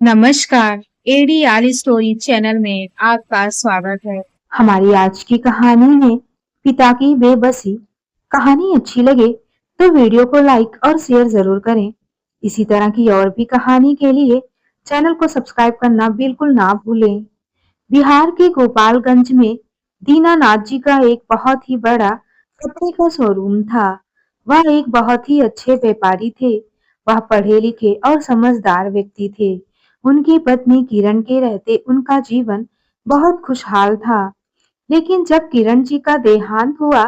नमस्कार। एडी आली story channel में आपका स्वागत है। हमारी आज की कहानी है पिता की बेबसी। कहानी अच्छी लगे तो वीडियो को लाइक और शेयर जरूर करें। इसी तरह की और भी कहानी के लिए चैनल को सब्सक्राइब करना बिल्कुल ना भूलें। बिहार के गोपालगंज में दीनानाथ जी का एक बहुत ही बड़ा कपड़े का शोरूम था। वह एक बहुत ही अच्छे व्यापारी थे। वह पढ़े लिखे और समझदार व्यक्ति थे। उनकी पत्नी किरण के रहते उनका जीवन बहुत खुशहाल था। लेकिन जब किरण जी का देहांत हुआ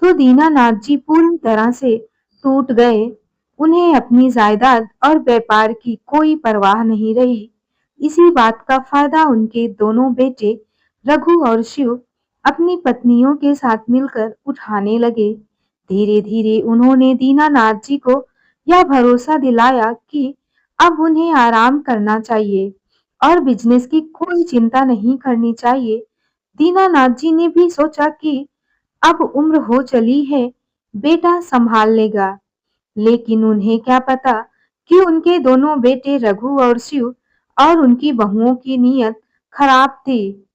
तो दीनानाथ जी पूरी तरह से टूट गए। उन्हें अपनी जायदाद और व्यापार की कोई परवाह नहीं रही। इसी बात का फायदा उनके दोनों बेटे रघु और शिव अपनी पत्नियों के साथ मिलकर उठाने लगे। धीरे धीरे उन्होंने दीनानाथ जी को यह भरोसा दिलाया कि अब उन्हें आराम करना चाहिए और बिजनेस की कोई चिंता नहीं करनी चाहिए। दीनानाथ जी ने भी सोचा कि अब उम्र हो चली है, बेटा संभाल लेगा। लेकिन उन्हें क्या पता कि उनके दोनों बेटे रघु और शिव और उनकी बहुओं की नीयत खराब थी।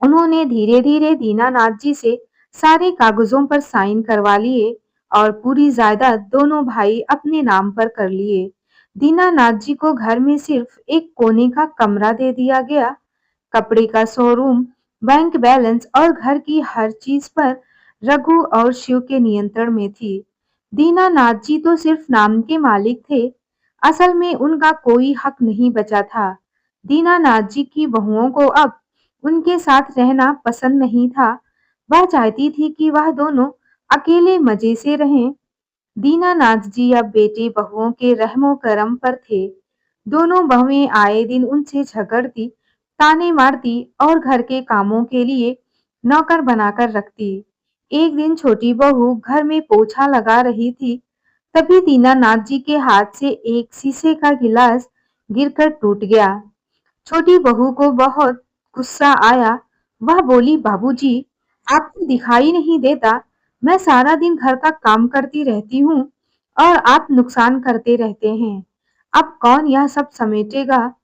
उन्होंने धीरे-धीरे दीनानाथ जी से सारे कागजों पर साइन करवा लिए और पूरी जायदाद दोनों भाई अपने नाम पर कर लिए। दीनानाथ जी को घर में सिर्फ एक कोने का कमरा दे दिया गया। कपड़े का शोरूम, बैंक बैलेंस और घर की हर चीज पर रघु और शिव के नियंत्रण में थी। दीनानाथ जी तो सिर्फ नाम के मालिक थे, असल में उनका कोई हक नहीं बचा था। दीनानाथ जी की बहुओं को अब उनके साथ रहना पसंद नहीं था। वह चाहती थी कि वह दोनों अकेले मजे से रहें। दीनानाथ जी अब बेटे बहुओं के रहमो करम पर थे। दोनों बहुएं आए दिन उनसे झगड़ती, ताने मारती और घर के कामों के लिए नौकर बनाकर रखती। एक दिन छोटी बहू घर में पोछा लगा रही थी, तभी दीनानाथ जी के हाथ से एक शीशे का गिलास गिरकर टूट गया। छोटी बहू को बहुत गुस्सा आया। वह बोली, बाबूजी, आपको दिखाई नहीं देता? मैं सारा दिन घर का काम करती रहती हूँ और आप नुकसान करते रहते हैं। अब कौन यह सब समेटेगा?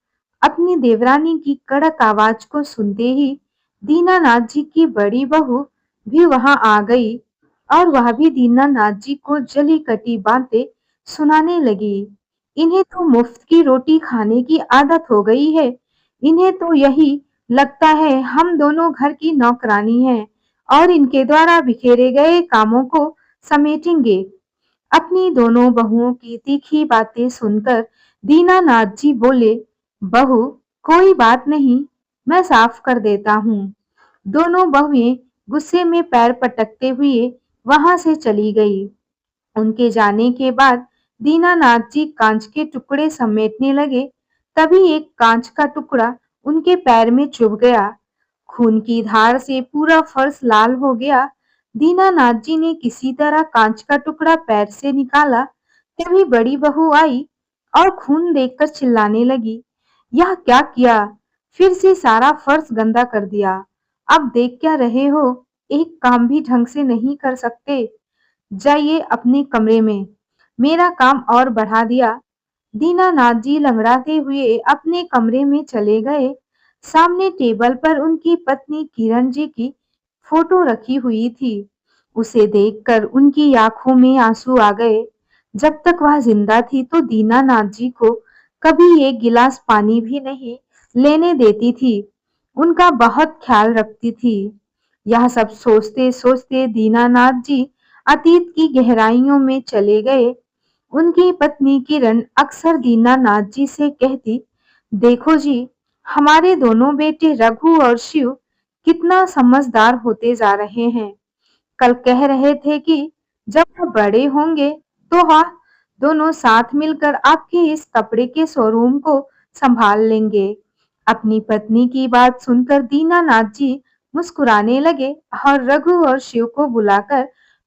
अपनी देवरानी की कड़क आवाज को सुनते ही दीनानाथ जी की बड़ी बहू भी वहां आ गई और वह भी दीनानाथ जी को जली कटी बातें सुनाने लगी। इन्हें तो मुफ्त की रोटी खाने की आदत हो गई है। इन्हें तो यही लगता है हम दोनों घर की नौकरानी हैं और इनके द्वारा बिखेरे गए कामों को समेटेंगे। अपनी दोनों बहुओं की तीखी बातें सुनकर दीनानाथ जी बोले, बहू, कोई बात नहीं, मैं साफ कर देता हूँ। दोनों बहुएं गुस्से में पैर पटकते हुए वहां से चली गई। उनके जाने के बाद दीनानाथ जी कांच के टुकड़े समेटने लगे। तभी एक कांच का टुकड़ा उनके पैर में चुभ गया। खून की धार से पूरा फर्श लाल हो गया। दीनानाथ जी ने किसी तरह कांच का टुकड़ा पैर से निकाला। तभी बड़ी बहू आई और खून देखकर चिल्लाने लगी, यह क्या किया? फिर से सारा फर्श गंदा कर दिया। अब देख क्या रहे हो? एक काम भी ढंग से नहीं कर सकते। जाइए अपने कमरे में। मेरा काम और बढ़ा दिया। दीनानाथ जी लंगड़ाते हुए अपने कमरे में चले गए। सामने टेबल पर उनकी पत्नी किरण जी की फोटो रखी हुई थी। उसे देखकर उनकी आंखों में आंसू आ गए। जब तक वह जिंदा थी तो दीनानाथ जी को कभी एक गिलास पानी भी नहीं लेने देती थी। उनका बहुत ख्याल रखती थी। यह सब सोचते सोचते दीनानाथ जी अतीत की गहराइयों में चले गए। उनकी पत्नी किरण अक्सर दीनानाथ जी से कहती, देखो जी, हमारे दोनों बेटे रघु और शिव कितना समझदार होते जा रहे हैं। कल कह रहे थे कि जब वो बड़े होंगे तो वह दोनों साथ मिलकर आपके इस कपड़े के शोरूम को संभाल लेंगे। अपनी पत्नी की बात सुनकर दीनानाथ जी मुस्कुराने लगे और रघु और शिव को बुलाकर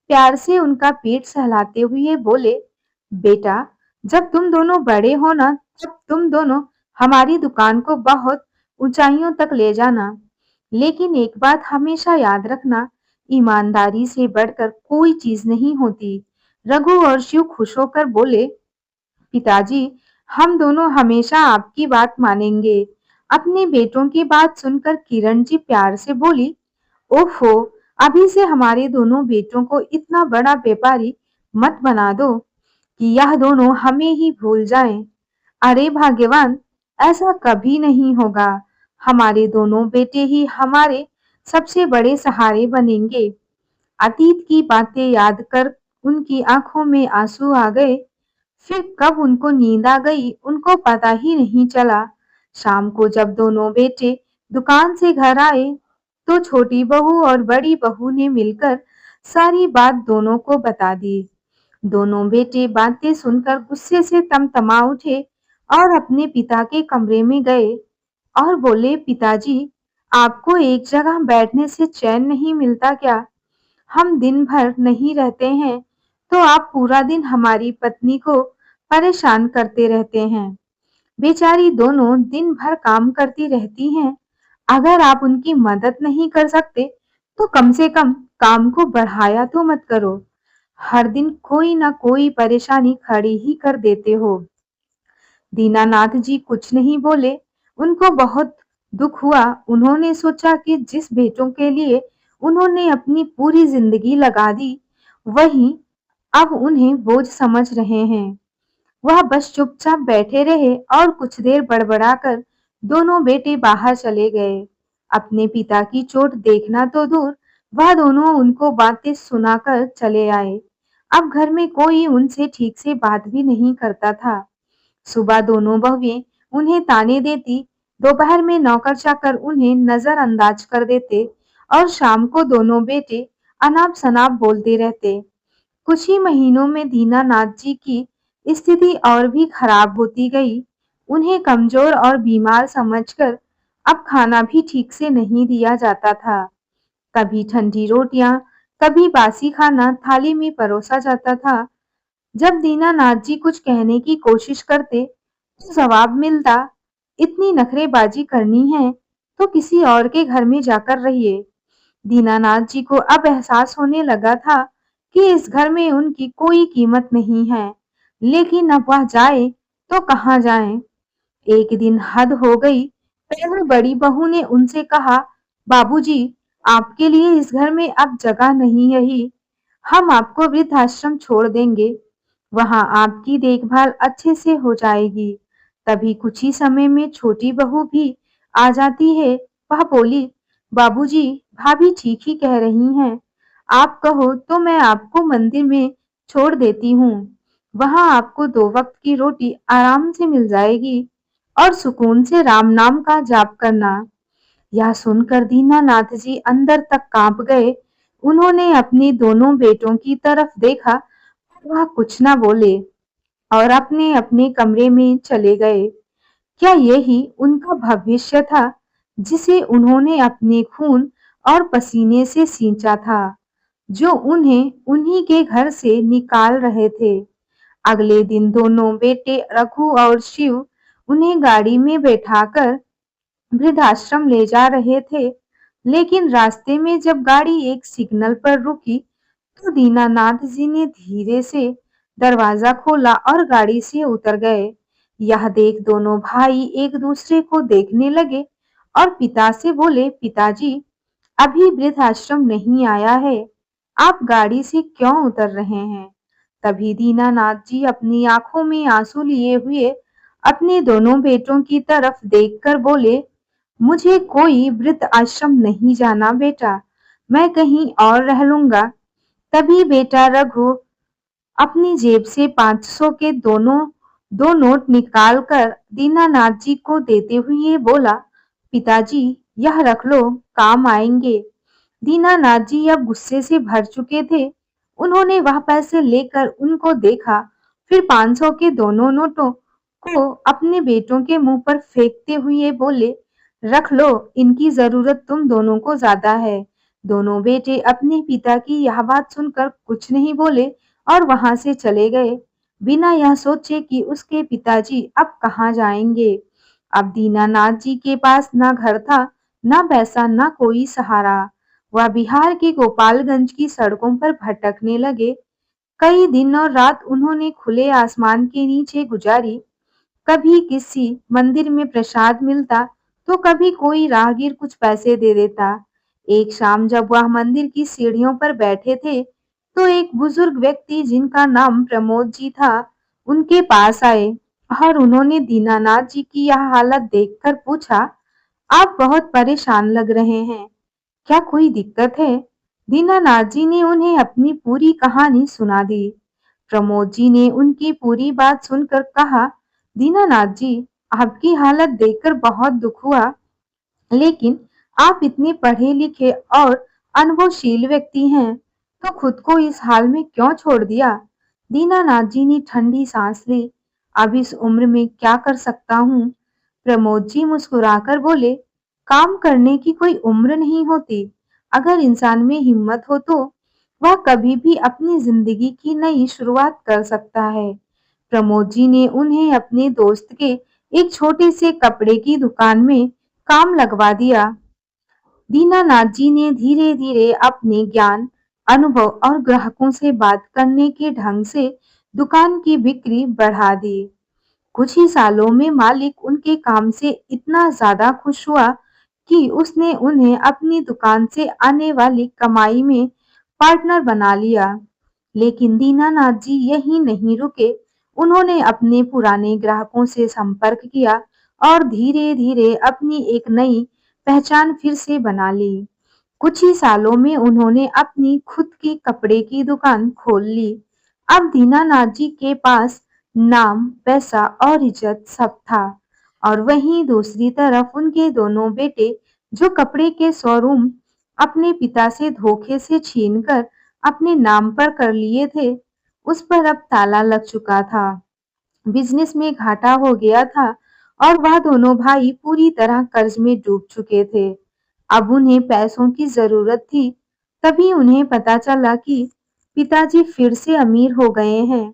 प्यार से उनका पेट सहलाते हुए बोले, बेटा, जब तुम दोनों बड़े हो ना, तब तुम दोनों हमारी दुकान को बहुत ऊंचाइयों तक ले जाना। लेकिन एक बात हमेशा याद रखना, ईमानदारी से बढ़कर कोई चीज नहीं होती। रघु और शिव खुश होकर बोले, पिताजी, हम दोनों हमेशा आपकी बात मानेंगे। अपने बेटों की बात सुनकर किरण जी प्यार से बोली, ओफो, अभी से हमारे दोनों बेटों को इतना बड़ा व्यापारी मत बना दो कि यह दोनों हमें ही भूल जाएं। अरे भाग्यवान, ऐसा कभी नहीं होगा। हमारे दोनों बेटे ही हमारे सबसे बड़े सहारे बनेंगे। अतीत की बातें याद कर उनकी आंखों में आंसू आ गए। फिर कब उनको नींद आ गई, उनको पता ही नहीं चला। शाम को जब दोनों बेटे दुकान से घर आए, तो छोटी बहू और बड़ी बहू ने मिलकर सारी बात दोनों को बता दी। दोनों बेटे बातें सुनकर गुस्से से तमतमा उठे और अपने पिता के कमरे में गए और बोले, पिताजी, आपको एक जगह बैठने से चैन नहीं मिलता क्या? हम दिन भर नहीं रहते हैं तो आप पूरा दिन हमारी पत्नी को परेशान करते रहते हैं। बेचारी दोनों दिन भर काम करती रहती हैं। अगर आप उनकी मदद नहीं कर सकते तो कम से कम काम को बढ़ाया तो मत करो। हर दिन कोई ना कोई परेशानी खड़ी ही कर देते हो। दीनानाथ जी कुछ नहीं बोले। उनको बहुत दुख हुआ। उन्होंने सोचा कि जिस बेटों के लिए उन्होंने अपनी पूरी जिंदगी लगा दी, वही अब उन्हें बोझ समझ रहे हैं। वह बस चुपचाप बैठे रहे और कुछ देर बड़बड़ाकर दोनों बेटे बाहर चले गए। अपने पिता की चोट देखना तो दूर, वह दोनों उनको बातें सुनाकर चले आए। अब घर में कोई उनसे ठीक से बात भी नहीं करता था। सुबह दोनों बहुएं उन्हें ताने देती, दोपहर में नौकर चाकर उन्हें नजरअंदाज कर देते और शाम को दोनों बेटे अनाप शनाप बोलते रहते। कुछ ही महीनों में दीनानाथ जी की स्थिति और भी खराब होती गई। उन्हें कमजोर और बीमार समझकर अब खाना भी ठीक से नहीं दिया जाता था। कभी ठंडी रोटियां, कभी बासी खाना थाली में परोसा जाता था। जब दीनानाथ जी कुछ कहने की कोशिश करते तो जवाब मिलता, इतनी नखरेबाजी करनी है तो किसी और के घर में जाकर रहिए। दीनानाथ जी को अब एहसास होने लगा था कि इस घर में उनकी कोई कीमत नहीं है, लेकिन अब वह जाए तो कहाँ जाए। एक दिन हद हो गई। पहले बड़ी बहू ने उनसे कहा, बाबूजी, आपके लिए इस घर में अब जगह नहीं रही। हम आपको वृद्धाश्रम छोड़ देंगे। वहां आपकी देखभाल अच्छे से हो जाएगी। तभी कुछ ही समय में छोटी बहू भी आ जाती है। वह बोली, बाबूजी, भाभी ठीक ही कह रही हैं। आप कहो तो मैं आपको मंदिर में छोड़ देती हूँ। वहां आपको 2 वक्त की रोटी आराम से मिल जाएगी और सुकून से राम नाम का जाप करना। यह सुनकर दीनानाथ जी अंदर तक कांप गए। उन्होंने अपने दोनों बेटों की तरफ देखा। वह कुछ न बोले और अपने अपने कमरे में चले गए। क्या यही उनका भविष्य था, जिसे उन्होंने अपने खून और पसीने से सींचा था, जो उन्हें उन्हीं के घर से निकाल रहे थे? अगले दिन दोनों बेटे रघु और शिव उन्हें गाड़ी में बैठाकर वृद्धाश्रम ले जा रहे थे। लेकिन रास्ते में जब गाड़ी एक सिग्नल पर रुकी, तो दीनानाथ जी ने धीरे से दरवाजा खोला और गाड़ी से उतर गए। यह देख दोनों भाई एक दूसरे को देखने लगे और पिता से बोले, पिताजी, अभी वृद्धाश्रम नहीं आया है, आप गाड़ी से क्यों उतर रहे हैं? तभी दीनानाथ जी अपनी आंखों में आंसू लिए हुए अपने दोनों बेटों की तरफ देखकर बोले, मुझे कोई वृद्ध आश्रम नहीं जाना बेटा, मैं कहीं और रह लूंगा। तभी बेटा रघु अपनी जेब से 500 के दो नोट निकालकर दीनानाथ जी को देते हुए बोला, पिताजी, यह रख लो, काम आएंगे। दीनानाथ जी अब गुस्से से भर चुके थे। उन्होंने वह पैसे लेकर उनको देखा, फिर 500 के दोनों नोटों को अपने बेटों के मुंह पर फेंकते हुए बोले, रख लो, इनकी जरूरत तुम दोनों को ज्यादा है। दोनों बेटे अपने पिता की यह बात सुनकर कुछ नहीं बोले और वहां से चले गए, बिना यह सोचे कि उसके पिताजी अब कहाँ जाएंगे। अब दीनानाथ जी के पास ना घर था, ना पैसा, ना कोई सहारा। वह बिहार के गोपालगंज की सड़कों पर भटकने लगे। कई दिन और रात उन्होंने खुले आसमान के नीचे गुजारी। कभी किसी मंदिर में प्रसाद मिलता तो कभी कोई राहगीर कुछ पैसे दे देता। एक शाम जब वह मंदिर की सीढ़ियों पर बैठे थे तो एक बुजुर्ग व्यक्ति जिनका नाम प्रमोद जी था उनके पास आए और उन्होंने दीनानाथ जी की यह हालत देखकर पूछा, आप बहुत परेशान लग रहे हैं, क्या कोई दिक्कत है? दीनानाथ जी ने उन्हें अपनी पूरी कहानी सुना दी। प्रमोद जी ने उनकी पूरी बात सुनकर कहा, दीनानाथ जी, आपकी हालत देखकर बहुत दुख हुआ, लेकिन आप इतने पढ़े लिखे और अनुभवशील व्यक्ति हैं, तो खुद को इस हाल में क्यों छोड़ दिया? दीनानाथ जी ने ठंडी सांस ली। अब इस उम्र में क्या कर सकता हूँ? प्रमोद जी मुस्कुराकर बोले, काम करने की कोई उम्र नहीं होती। अगर इंसान में हिम्मत हो तो वह कभी भी अपनी जिंदगी की नई शुरुआत कर सकता है। प्रमोद जी ने उन्हें अपने दोस्त के एक छोटे से कपड़े की दुकान में काम लगवा दिया। दीनानाथ जी ने धीरे धीरे अपने ज्ञान, अनुभव और ग्राहकों से बात करने के ढंग से दुकान की बिक्री बढ़ा दी। कुछ ही सालों में मालिक उनके काम से इतना ज्यादा खुश हुआ कि उसने उन्हें अपनी दुकान से आने वाली कमाई में पार्टनर बना लिया। लेकिन दीनानाथ जी यही नहीं रुके। उन्होंने अपने पुराने ग्राहकों से संपर्क किया और धीरे धीरे अपनी एक नई पहचान फिर से बना ली। कुछ ही सालों में उन्होंने अपनी खुद की कपड़े की दुकान खोल ली। अब दीनानाथ जी के पास नाम, पैसा और इज्जत सब था और वहीं दूसरी तरफ उनके दोनों बेटे जो कपड़े के शोरूम अपने पिता से धोखे से छीनकर अपने नाम पर कर लिए थे, उस पर अब ताला लग चुका था। बिजनेस में घाटा हो गया था और वह दोनों भाई पूरी तरह कर्ज में डूब चुके थे। अब उन्हें पैसों की जरूरत थी। तभी उन्हें पता चला कि पिताजी फिर से अमीर हो गए हैं।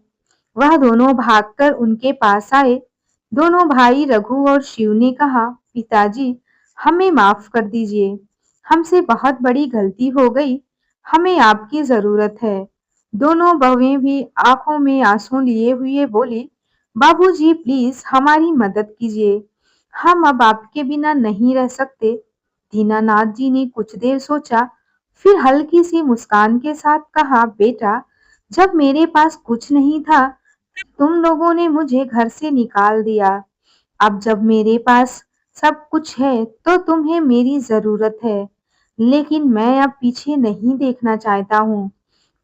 वह दोनों भागकर उनके पास आए। दोनों भाई रघु और शिव ने कहा, पिताजी, हमें माफ कर दीजिए, हमसे बहुत बड़ी गलती हो गई, हमें आपकी जरूरत है। दोनों बहुएं भी आंखों में आंसू लिए हुए बोली, बाबूजी प्लीज हमारी मदद कीजिए, हम अब आपके बिना नहीं रह सकते। दीनानाथ जी ने कुछ देर सोचा, फिर हल्की सी मुस्कान के साथ कहा, बेटा, जब मेरे पास कुछ नहीं था तुम लोगों ने मुझे घर से निकाल दिया। अब जब मेरे पास सब कुछ है तो तुम्हें मेरी जरूरत है। लेकिन मैं अब पीछे नहीं देखना चाहता हूँ।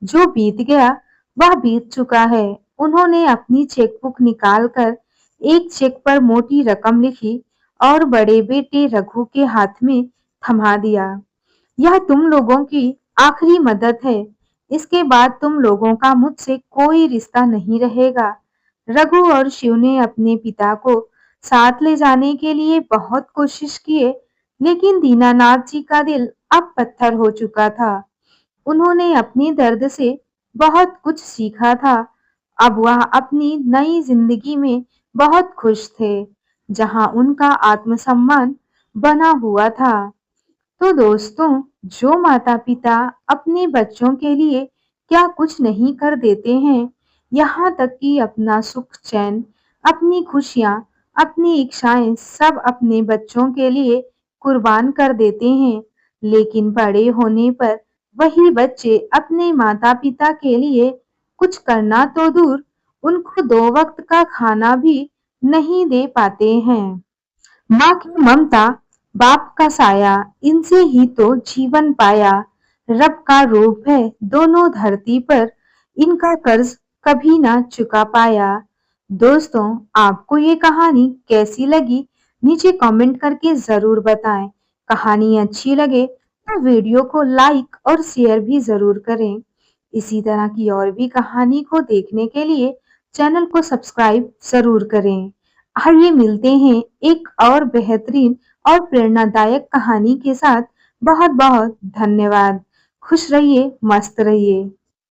जो बीत गया वह बीत चुका है। उन्होंने अपनी चेकबुक निकालकर एक चेक पर मोटी रकम लिखी और बड़े बेटे रघु के हाथ में थमा दिया। यह तुम लोगों की आखिरी मदद है। इसके बाद तुम लोगों का मुझसे कोई रिश्ता नहीं रहेगा। रघु और शिव ने अपने पिता को साथ ले जाने के लिए बहुत कोशिश किए, लेकिन दीनानाथ जी का दिल अब पत्थर हो चुका था। उन्होंने अपने दर्द से बहुत कुछ सीखा था। अब वह अपनी नई जिंदगी में बहुत खुश थे, जहां उनका आत्मसम्मान बना हुआ था। तो दोस्तों, जो माता-पिता अपने बच्चों के लिए क्या कुछ नहीं कर देते हैं, यहाँ तक कि अपना सुख चैन, अपनी खुशियाँ, अपनी इच्छाएं सब अपने बच्चों के लिए कुर्बान कर देते हैं, लेकिन बड़े होने पर वही बच्चे अपने माता-पिता के लिए कुछ करना तो दूर, उनको 2 वक्त का खाना भी नहीं दे पाते हैं। माँ की ममता, बाप का साया, इनसे ही तो जीवन पाया। रब का रूप है दोनों धरती पर, इनका कर्ज कभी ना चुका पाया। दोस्तों, आपको ये कहानी कैसी लगी? नीचे कमेंट करके जरूर बताएं। कहानी अच्छी लगे तो वीडियो को लाइक और शेयर भी जरूर करें। इसी तरह की और भी कहानी को देखने के लिए चैनल को सब्सक्राइब जरूर करें। आइए मिलते हैं एक और बेहतरीन और प्रेरणादायक कहानी के साथ। बहुत बहुत धन्यवाद। खुश रहिए, मस्त रहिए।